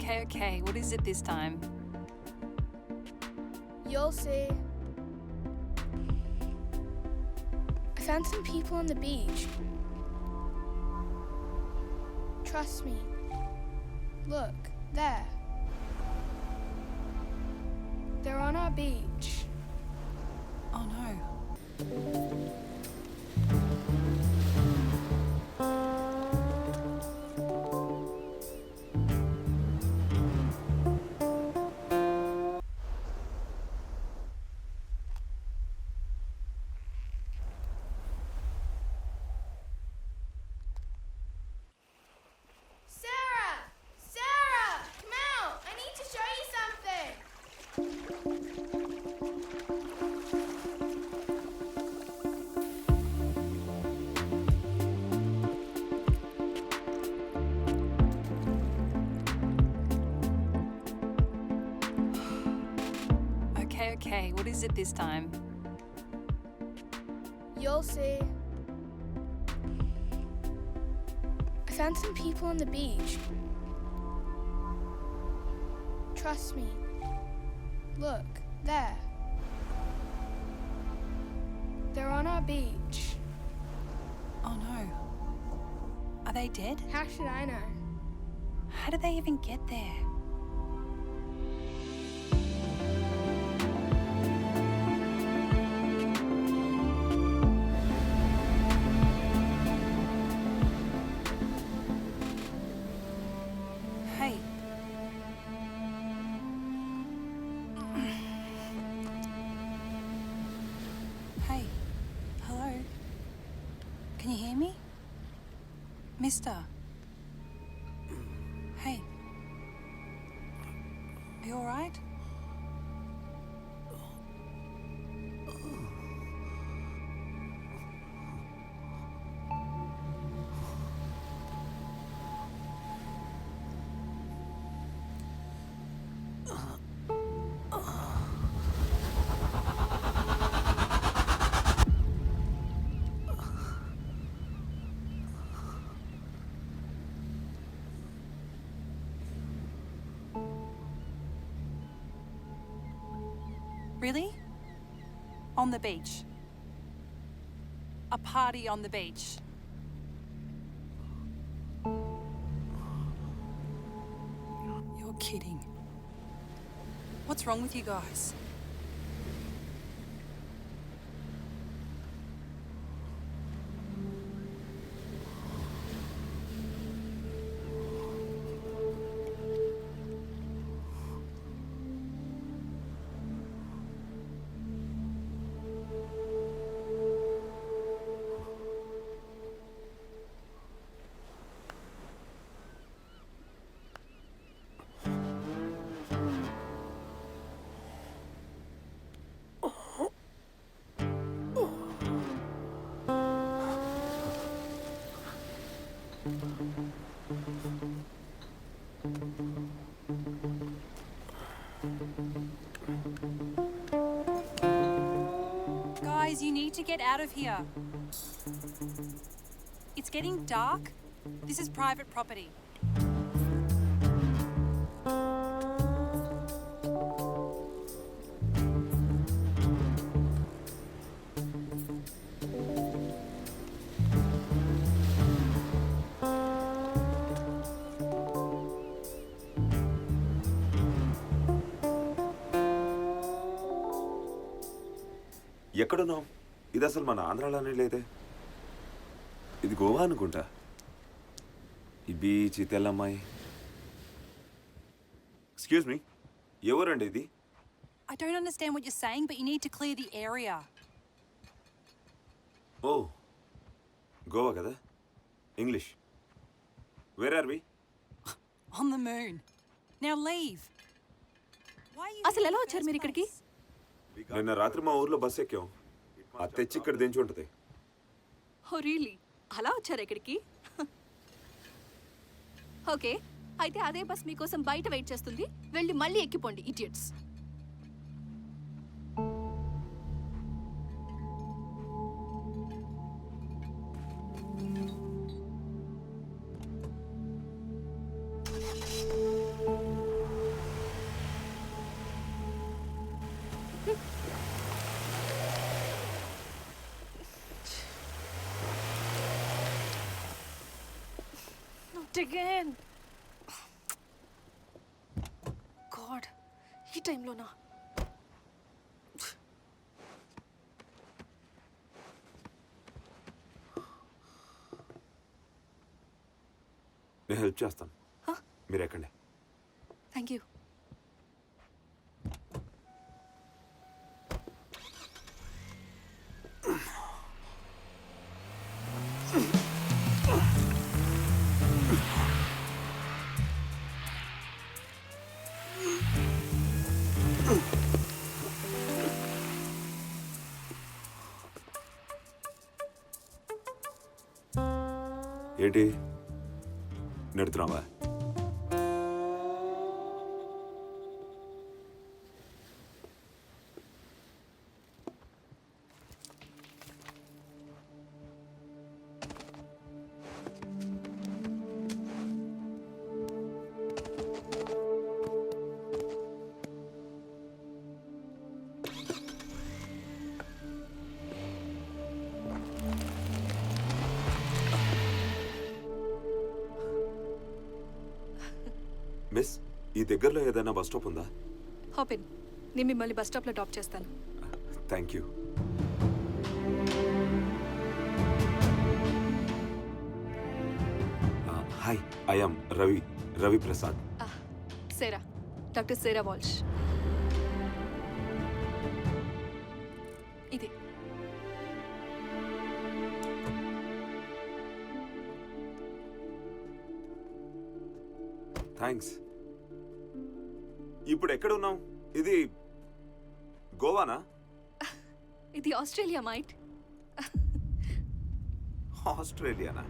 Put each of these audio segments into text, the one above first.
Okay, what is it this time? You'll see. I found some people on the beach. Trust me. Look, there. They're on our beach. Oh no. Sarah! Sarah! Come out! I need to show you something! Okay, what is it this time? You'll see. I found some people on the beach. Trust me. Look, there. They're on our beach. Oh no. Are they dead? How should I know? How did they even get there? Hey. Hey. Hello. Can you hear me? Mister. Hey. Are you all right? Really? On the beach? A party on the beach? You're kidding. What's wrong with you guys? Guys, you need to get out of here. It's getting dark. This is private property. ఎక్కడున్నాం? ఇది అసలు మన ఆంధ్రాలోనే లేదే. ఇది గోవా అనుకుంటా. ఈ beach, ఈ తెల్లమ్మాయి. Excuse me, ఎవరండి ఇది? I don't understand what you're saying, but you need to clear the area. ఓ, గోవా కదా. English. Where are we? On the moon. Now leave. Why are you అసలు here ఎలా in the వచ్చారు first మీరు ఇక్కడికి? place? నిన్న రాత్రి మా ఊర్లో బస్ ఎక్కాం. అది తెచ్చి ఇక్కడ దించి ఉంటుంది. ఓ రియలీ అలా వచ్చారు ఇక్కడికి? ఓకే, అయితే అదే బస్ మీకోసం బయట వెయిట్ చేస్తుంది. వెళ్ళి మళ్ళీ ఎక్కిపోండి ఇడియట్స్. Not again. God, ఈ టైంలోనా? నేను హెల్ప్ చేస్తాను. మీరు ఎక్కండి. Thank you. ఏంటి నెడుతున్నావా? మిస్, ఈ దగ్గరలో ఏదైనా బస్ స్టాప్ ఉందా? Hop in. నేను మిమ్మల్ని బస్ స్టాప్లో డ్రాప్ చేస్తాను. Thank you. Hi, I am Ravi Prasad. Sarah, doctor Sarah Walsh. ఇది థ్యాంక్స్. ఇప్పుడు ఎక్కడ ఉన్నావు? ఇది గోవానా? ఇది ఆస్ట్రేలియా మైట్. ఆస్ట్రేలియానా?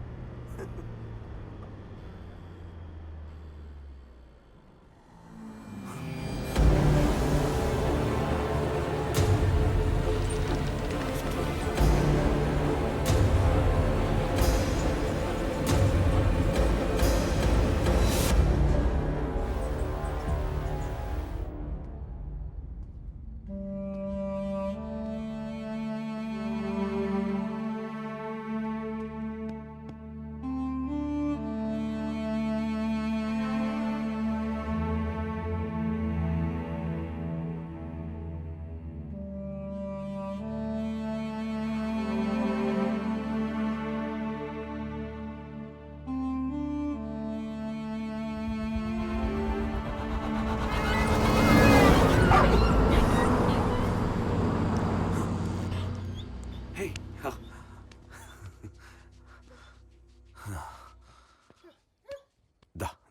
దా.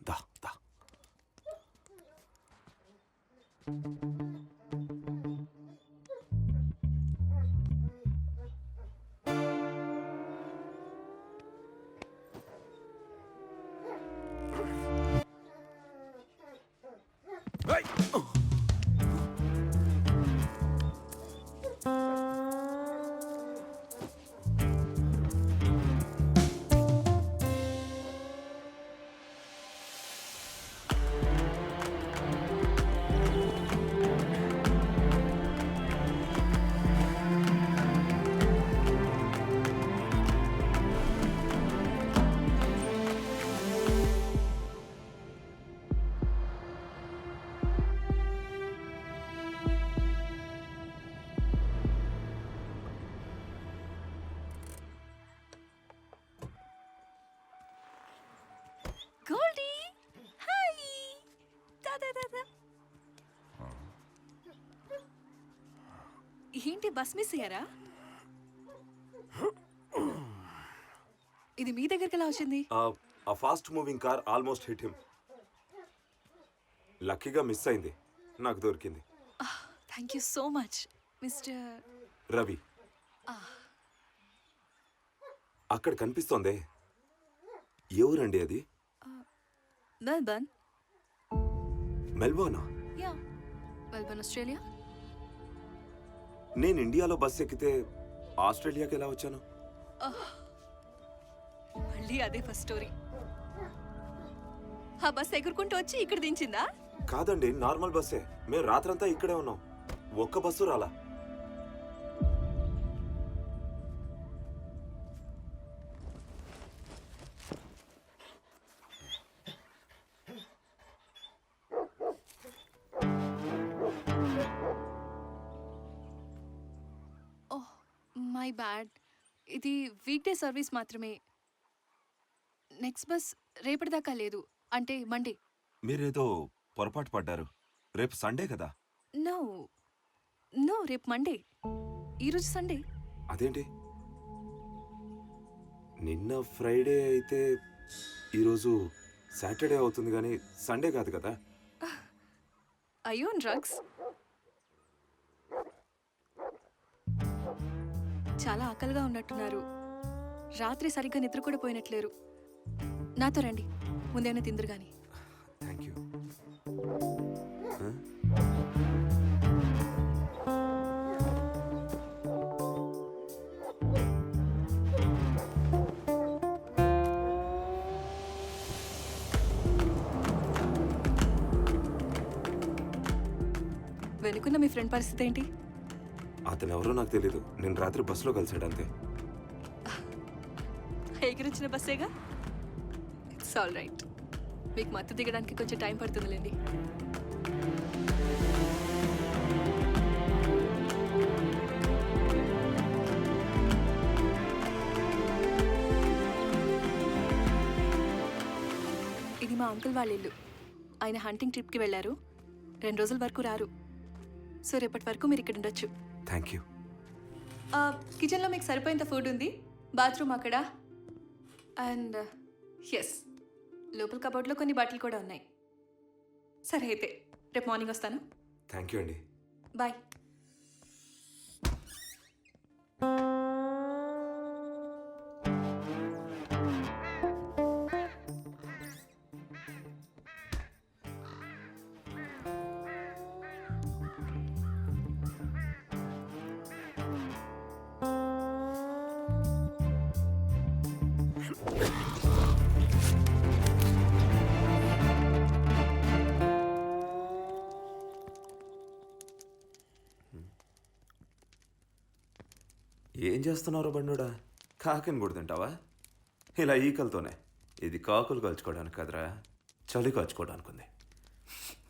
Goldie, hi. ఏంటి బస్ మిస్ అయ్యారా? ఇది మీ దగ్గరికి ఎలా వచ్చింది? ఆ fast moving car almost hit him. లక్కీగా మిస్ అయింది, నాకు దొరికింది. Thank you so much mister Ravi. అక్కడ కనిపిస్తోందే, ఎవరండి అది? మెల్బర్న్. మెల్బోర్నా? Yeah, Melbourne Australia. నేను ఇండియాలో బస్ ఎక్కితే ఆస్ట్రేలియాకి ఎలా వచ్చాను? మళ్ళీ అదే ఫస్ట్ స్టోరీ. ఆ బస్ ఎగురుకుంటూ వచ్చి ఇక్కడ దించిందా? కాదండి, నార్మల్ బస్సే. మేము రాత్రంతా ఇక్కడే ఉన్నాం. ఒక్క బస్సు రాలా. Oh my bad. ఇది వీక్ డే సర్వీస్ మాత్రమే. నెక్స్ట్ బస్ రేపటిదాకా లేదు, అంటే మండే. మీరేదో పొరపాటు పడ్డారు. రేపు సండే కదా. నో నో, రేపు మండే. ఈరోజు సండే. అదేంటి? నిన్న ఫ్రైడే అయితే ఈరోజు సాటర్డే అవుతుంది కానీ సండే కాదు కదా. అయ్యో డ్రగ్స్. చాలా ఆకలిగా ఉన్నట్టున్నారు. రాత్రి సరిగ్గా నిద్ర కూడా పోయినట్లేరు. నాతో రండి, ముందేమైనా తిందురు గాని. Thank you. వెనుకున్న మీ ఫ్రెండ్ పరిస్థితి ఏంటి? అతను ఎవరో నాకు తెలీదు. నేను రాత్రి బస్సులో కలిసాడు అంతే. ఎగిరొచ్చిన బస్సేగా. It's all right. మీకు మత్తు దిగడానికి కొంచెం టైం పడుతుందిలేండి. ఇది మా అంకుల్ వాళ్ళ ఇల్లు. ఆయన హంటింగ్ ట్రిప్కి వెళ్ళారు. 2 రోజుల వరకు రారు. సో రేపటి వరకు మీరు ఇక్కడ ఉండొచ్చు. Thank you. కిచెన్లో మీకు సరిపోయేంత ఫుడ్ ఉంది. బాత్రూమ్ అక్కడ. అండ్ ఎస్, లోపల కబోర్డ్లో కొన్ని బట్టలు కూడా ఉన్నాయి. సరే అయితే రేపు మార్నింగ్ వస్తాను. థ్యాంక్ యూ అండి. బాయ్. ఏం చేస్తున్నారో బండుడా? కాకిని కూడా తింటావా? ఇలా ఈకలతోనే. ఇది కాకులు కాల్చుకోవడానికి కదరా, చలి కాల్చుకోవడానికి ఉంది.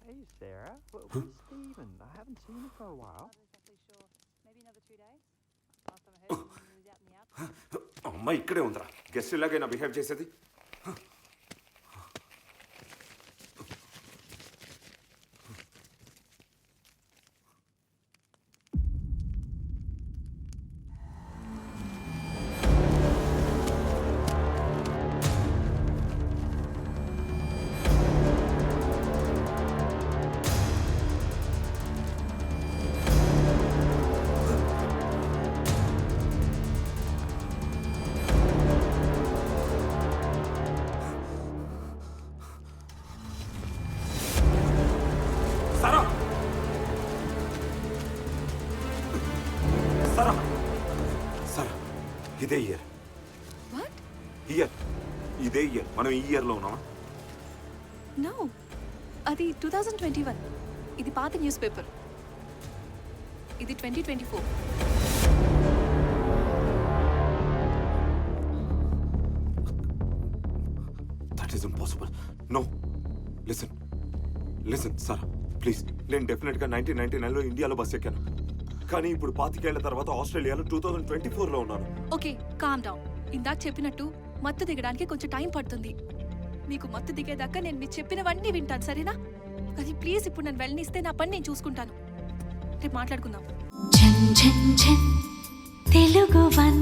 Hey Sarah, where's Stephen? I haven't seen him for a while. అమ్మ ఇక్కడే ఉందిరా. గెస్ట్ ఇలాగైనా బిహేవ్ చేసేది. ఇదే ఇయర్. వాట్? ఇదే ఇయర్. మనం ఈ ఇయర్లో ఉన్నామా? నో, అది 2021. ఇది పాత న్యూస్ పేపర్. ఇది 2024. That is impossible. No, listen Sara please. నేను డెఫినెట్గా 1999లో ఇండియాలో బస్ ఎక్కాను. కానీ ఇప్పుడు 25 ఏళ్ల తర్వాత ఆస్ట్రేలియాలో 2024లో ఉన్నాను. Okay, calm down. ఇందాక చెప్పినట్టు మత్తు దిగడానికి కొంచెం టైం పడుతుంది. మీకు మత్తు దిగేదాకా నేను మీరు చెప్పినవన్నీ వింటాను, సరేనా? కానీ ప్లీజ్ ఇప్పుడు నన్ను వెళ్ళనిస్తే నా పని నేను చూసుకుంటాను. రేపు మాట్లాడుకుందాం. తెలుగు 1